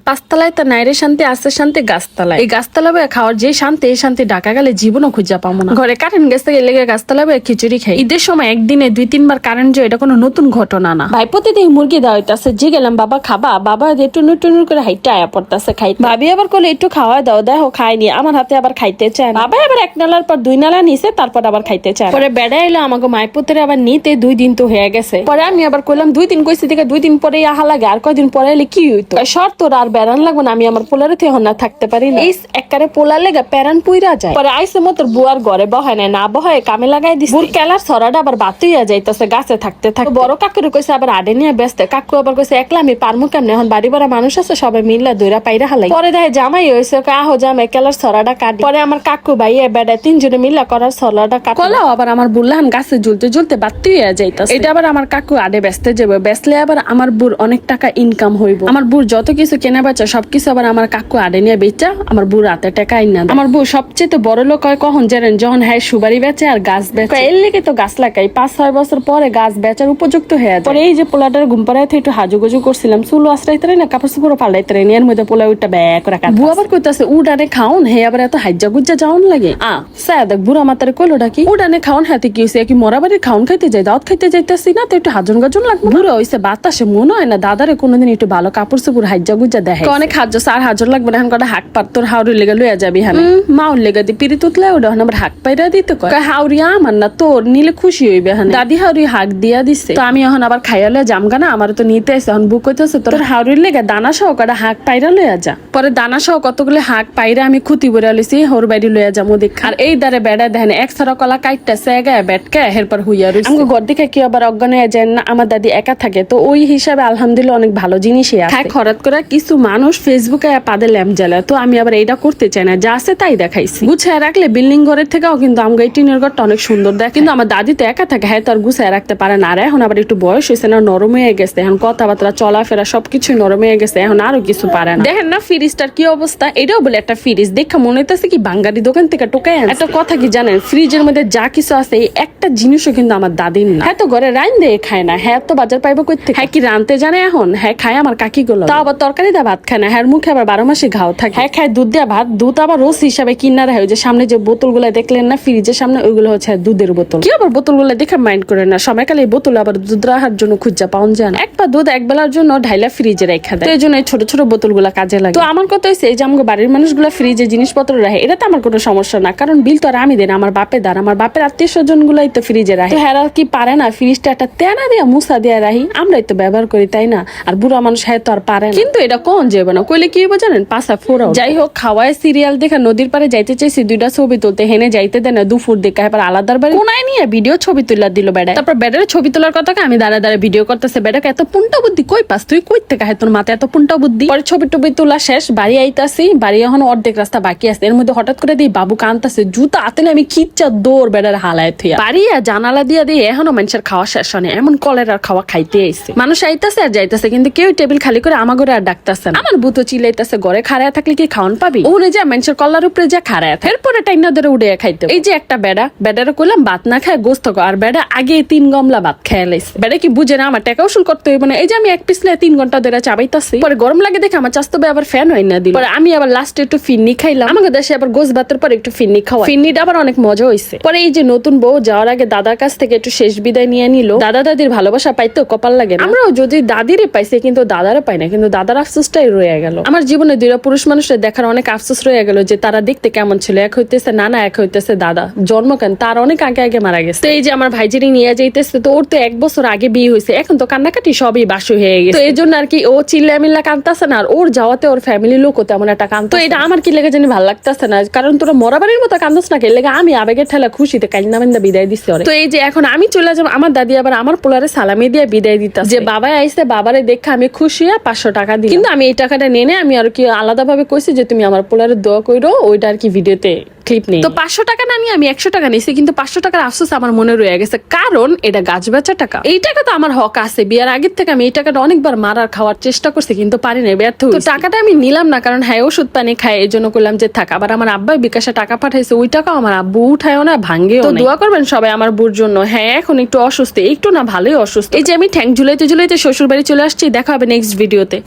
পাঁচতলায় তো নাইরে শান্তি আছে শান্তি গাছতলায়। এই গাছতলা বয়ে খাওয়ার যে শান্তি এই শান্তি ঢাকা গেলে জীবনও খুঁজা পাবো না। ঘরে কারেন্ট গেছে লেগে গাছতলা বয়ে খিচুড়ি খাই। ঈদের সময় একদিনে 2-3 বার কারেন্ট যায়, এটা কোনো নতুন ঘটনা না। ভাই প্রতিদিন মুরগি দেওয়া হইতাছে, জি গেলাম বাবা খাবা, বাবা টুনুর টুনুর করে হাইটটা আয়া পড়তাছে খাই। ভাবি আবার করলে একটু খাওয়া দাও, দেখো খাইনি, আমার হাতে আবার খাইতে চায়। বাবা আবার 1 নালার পর 2 নালা নিছে, তারপর আবার খাইতে চায়। পরে বেড়া এলো আমাকে মাইপুতের আবার নিতে 2 দিন তো হয়ে গেছে। পরে আমি আবার কইলাম 2 দিন কইছি থেকে 2 দিন পরে আহা লাগে, আর কয়দিন পরে এলে কি হইতো? শর্ত আর বেড়ান লাগবো না, আমি আমার পোলারে থেকে না থাকতে পারি না। এই একবারে পোলা লেগে প্যারান পুইরা যায়। পরে আইসে মতো বুয়ার ঘরে বহায় না বহায় কামে লাগাই দিছে। বুর কেলার ছড়াটা আবার বাতুইয়া যাইতেছে গাছে থাকতে থাকতে। বড় কাকুরে কইছে আবার আডে নিয়ে ব্যস্ত। কাকু আবার কইছে একলা আমি পারমু কেমনে, এখন বাড়ি বাড়া মানুষ আছে সবাই মিললা দইরা পাইরা হালাই। পরে দেখে জামাই হয়েছে, আহো জামাই কেলার ছড়াটা কাটি। পরে আমার কাকু ভাইয়া বেড়া 3 জনে মিল্লা করার ছড়াটা কাটি। কলাও আবার আমার বুল্লাহান গাছে ঝুলতে ঝুলতে বাতুইয়া যাইতেছে। এটা আবার আমার কাকু আডে ব্যস্তে যাবে, ব্যস্তলে আবার আমার বুর অনেক টাকা ইনকাম হইব। আমার বুর যত কিছু কেনা বেচা সবকিছু আবার আমার কাকু আডে নিয়ে বেচা আমার বুর হাতে টাকা আইনা। আমার বউ সবচেয়ে বড় লোক হয় কখন জানেন? যখন হ্যাঁ সুবারি বেচে আর গাছ বেচে। এর লেগে তো গাছ লাগাই, 5-6 বছর পরে গাছ বেচার উপযুক্ত হয়ে যায়। পরে এই যে পোলাটার ঘুম পাড়ায় একটু হাজুগুজু করছিলাম, চুল আশ্রাইতে না কাপড় চোপড় পাল্টাইতে রে, এর মধ্যে পোলা উঠটা ব্যাগ করে কাট। বুয়া আবার কইতাছে উডানে খাওন, হে আবার এত হাজ্জা গুজ্জা যাওন লাগে। দেখ বুড়া মাতারে কইলোটা কি উডানে খাওন, হাতে কি হইছে? কি মরাবাড়ির খাওন খাইতে যাই, দাওয়াত খাইতে যাইতেছি না তো একটু হাজন গাজন লাগবে। বুড়া হইছে বাতাসে মনে হয় না দাদারে কোনোদিন একটু ভালো কাপড় চোপড় হাজ্জা গুজ্জা দেখে। অনেক হাজ্জা আর হাজন লাগবে না, এখন কটা হাক পার তোর হাওড়ি লেগে লইয়া যাবি। হ্যাঁ মাউর লেগে দি পিড়ি তুতলে ওটা আমার হাক পাইরা দিতে কয়। হাওড়িয়া আমার না তোর নিলে খুশি হইবে। হ্যাঁ দাদি হাওড়ি হাক দিয়া দিছে, তো আমি এখন আবার খাইয়ালে জামগা না, আমার তো নিতে আসে। এখন বুক হইতেছে তোর হাওড়ির লেগে দানা সহ কটা হাক পাইরা লইয়া যা। পরে দানা সহ কতগুলো হাক পাইরা আমি খুঁতি বইরা লইছি, হোর বাড়ি লইয়া যাবো দেখ। আর এই দারে বেড়া দেখেন 1 ছাড়া কলা কাইটটা সেগায় বেটকে হেরপর হুইয়া রইছে। আমি ঘর দেখে কি আবার অজ্ঞান হয়ে যায় না, আমার দাদি একা থাকে তো ওই হিসাবে আলহামদুলিল্লাহ অনেক ভালো জিনিসই আছে। খরচ করে কিছু মানুষ ফেসবুকে পাদে ল্যাম্প জ্বালায়, তো আমি আবার এইটা করতে চাই না, যা আছে তাই দেখাইছি। গুছায় রাখলে বিল্ডিং ঘরের থেকেও কিন্তু আমার এই টিনের ঘরটা অনেক সুন্দর দেখ। কিন্তু আমার দাদি তো একা থাকে, হ্যাঁ তো আর গুছায় রাখতে পারে না। আর এখন আবার একটু বয়স হয়েছে না, নরম হয়ে গেছে, এখন কথাবার্তা চলাফেরা সবকিছুই নরম হয়ে গেছে, এখন আরো কিছু পারে না। দেখেন না ফ্রিজটার কি অবস্থা, এটাও বলে একটা ফ্রিজ দেখা মনে হইতেছে কি বাঙালি দোকান থেকে টোকায়। একটা কথা কি জানেন, ফ্রিজের মধ্যে যা কিছু আছে এই একটা জিনিসও কিন্তু আমার দাদির না। হ্যাঁ তো ঘরে রাইন দিয়ে খায় না, হ্যাঁ তো বাজার পাইবো কই থেকে? হ্যাঁ কি রানতে জানে এখন? হ্যাঁ খায় আমার কাকি গুলো, তা আবার তরকারি দা ভাত খায় না, হ্যাঁ মুখে আবার 12 মাসে ঘাও থাকে। হ্যাঁ খায় দুধ দেওয়া ভাত, দুধ আবার রোজ হিসাবে কিনা রাখে। ওই যে সামনে যে বোতল গুলা দেখলেন না ফ্রিজের সামনে, ওইগুলো হচ্ছে দুধের বোতল। কি আবার বোতল গুলা দেখে মাইন্ড করে না, সময়কালে এই বোতল আবার দুধ রাখার জন্য খুঁজা পাওয়া যায় না। একটা দুধ এক বেলার জন্য ঢাইলা ফ্রিজে রেখা দেয়, এই জন্য এই ছোট ছোট বোতল গুলা কাজে লাগে। তো আমার কথা হচ্ছে এই যে আমাকে বাড়ির মানুষগুলা ফ্রিজে জিনিসপত্র রাখে, এটা তো আমার কোনো সমস্যা না, কারণ বিল তো আর আমি দেন, আমার বাপে দার, আমার বাপের আত্মীয় স্বজন গুলাই তো ফ্রিজে রাখে। তো হেরা কি পারে না ফ্রিজটা একটা তেনা দিয়া মুসা দিয়া রাখি, আমরাই তো ব্যবহার করি তাই না? আর বুড়া মানুষ হ্যাঁ তো আর পারে না। কিন্তু এটা কোন যাবে না কইলে কি জানেন, পাশা ফোরাও। যাই হোক খাওয়ায় সিরিয়াল দেখা নদীর পারে যাইতে চাইছি, 2টা ছবি তুলতে, হেনে যাইতে দেয় না, দুপুর দেখা এবার আলাদার বাড়ি কোনায় নিয়ে ভিডিও ছবি তুলা দিল বেড়ায়। তারপর বেড়ার ছবি তোলার কথা আমি দাঁড়া দাঁড়া ভিডিও করতেছে, বেড়াকে এত পুন্টা বুদ্ধি কই পাস তুই, কই থেকে তোর মাথায় এত পুন্টা বুদ্ধি? পরে ছবি টবি তোলা শেষ, বাড়ি আইতাছি, বাড়ি এখন অর্ধেক রাস্তা বাকি আছে। এর মধ্যে হঠাৎ করে দিই বাবু কানতাছে, জুতা আতলে আমি খিচ্চা দৌড় বেড়ার হালায় থুয়া বাড়ি জানালা দিয়া দিয়ে এখনো মানুষের খাওয়া শেষ হয়, এমন কলেরার খাওয়া খাইতে আইছে। মানুষ আইতাছে আর যাইতাছে, কিন্তু কেউ টেবিল খালি করে আমার ঘরে আর ডাকতেছে না। আমার বুতো চিলাইতেছে, ঘরে খাড়ায় থাকলে কি খাওয়ান পাবি? ওনে যা মানুষের কল্লার উপরে যা খাড়ায় থাকে, এরপরে টাইনা ধরে উড়ে খাইতে। এই যে একটা বেড়ারে কইলাম ভাত না খায় গোস্ত, আর বেড়া আগে 3 গামলা ভাত খেয়ে লাইছে। বেড়া কি বুঝে না আমার টাকা উসুল করতে হইব না? এই যে আমি এক পিছলে 3 ঘন্টা ধরে চাবাইতাছি, পরে গরম লাগে দেখে আমার চাস্তবে আবার ফ্যান হয় না দিল। পরে আমি আবার লাস্টে একটু ফিন্নি খাইলাম। আমাদের দেশে আবার গোস ভাতের পর একটু ফিন্নি খাওয়া, ফিন্নিটা আবার অনেক মজা হইছে। পরে এই যে নতুন বউ যাওয়ার আগে দাদার কাছ থেকে একটু শেষ বিদায় নিয়ে নিল। দাদা দাদির ভালোবাসা পাইতেও কপাল লাগে না। আমরাও যদি দাদিরে পাইছি কিন্তু দাদারে পাই না, কিন্তু দাদার আফসোসটাই রয়ে গেল। আমার জীবনে 2টা পুরুষ মানুষের দেখার অনেক আফসোস রয়ে গেল, যে তারা দেখতে কেমন ছিল। এক হইতেছে নানা, এক হইতেছে দাদা। জন্ম কেন তার অনেক আগে আগে মারা গেছে। তো এই যে আমার ভাইজিরি নিয়ে যাইতেছে, তো ওর তো 1 বছর আগে বিয়ে হয়েছে, এখন তো কান্নাকাটি সবই বাসু হয়ে গেছে। তো এই জন্য আর কি ও চিল্লামিল্লা কাঁদতেছে না, আর ওর যাওয়াতে ওর ফ্যামিলির লোকও তেমন একটা কাঁদতো। তো এটা আমার কি লেগে জানি ভালো লাগতেছে না, কারণ তোরা মরাবাড়ির মতো কান্দস না, কে লেগে আমি আবেগের ঠেলা খুশিতে কান্না মান্দা বিদায় দিচ্ছে। তো এই যে এখন আমি চলে যাবো, আমার দাদি আবার আমার পোলারে সালামি দিয়ে বিদায় দিতা, যে বাবা আইসে বাবারে দেখে আমি খুশি 500 টাকা দিই। কিন্তু আমি এই টাকাটা নিয়ে আমি আর কি আলাদা ভাবে কইছি যে তুমি আমার পোলারে দোয়া কইরো, ওইটা আর কি ভিডিওতে ক্লিপ নেই। তো 500 টাকা না নিয়ে আমি 100 টাকা নিয়েছি, কিন্তু 500 টাকার আফসোস আমার মনে রয়ে গেছে, কারণ এটা গাছ বেচা টাকা। এই টাকা তো আমার হক আছে, বিয়ার আগের থেকে আমি এই টাকাটা অনেকবার মারার খাওয়ার চেষ্টা করছি, কিন্তু পারি না, ব্যর্থ হয়েছি। তো টাকাটা আমি নিলাম না, কারণ হ্যাঁ ওষুধ পানি খায়, এই জন্য করলাম যে থাক। আবার আমার আব্বা বিকাশে টাকা পাঠাইছে, ওই টাকাও আমার আব্বু উঠায়ও না, ভাঙ্গেও। তো দোয়া করবেন সবাই আমার বুর জন্য। হ্যাঁ এখন একটু অসুস্থ, একটু না ভালোই অসুস্থ। এই যে আমি ঠ্যাং ঝুলাইতে ঝুলাইতে শ্বশুর বাড়ি চলে আসছি। দেখা হবে নেক্সট ভিডিওতে।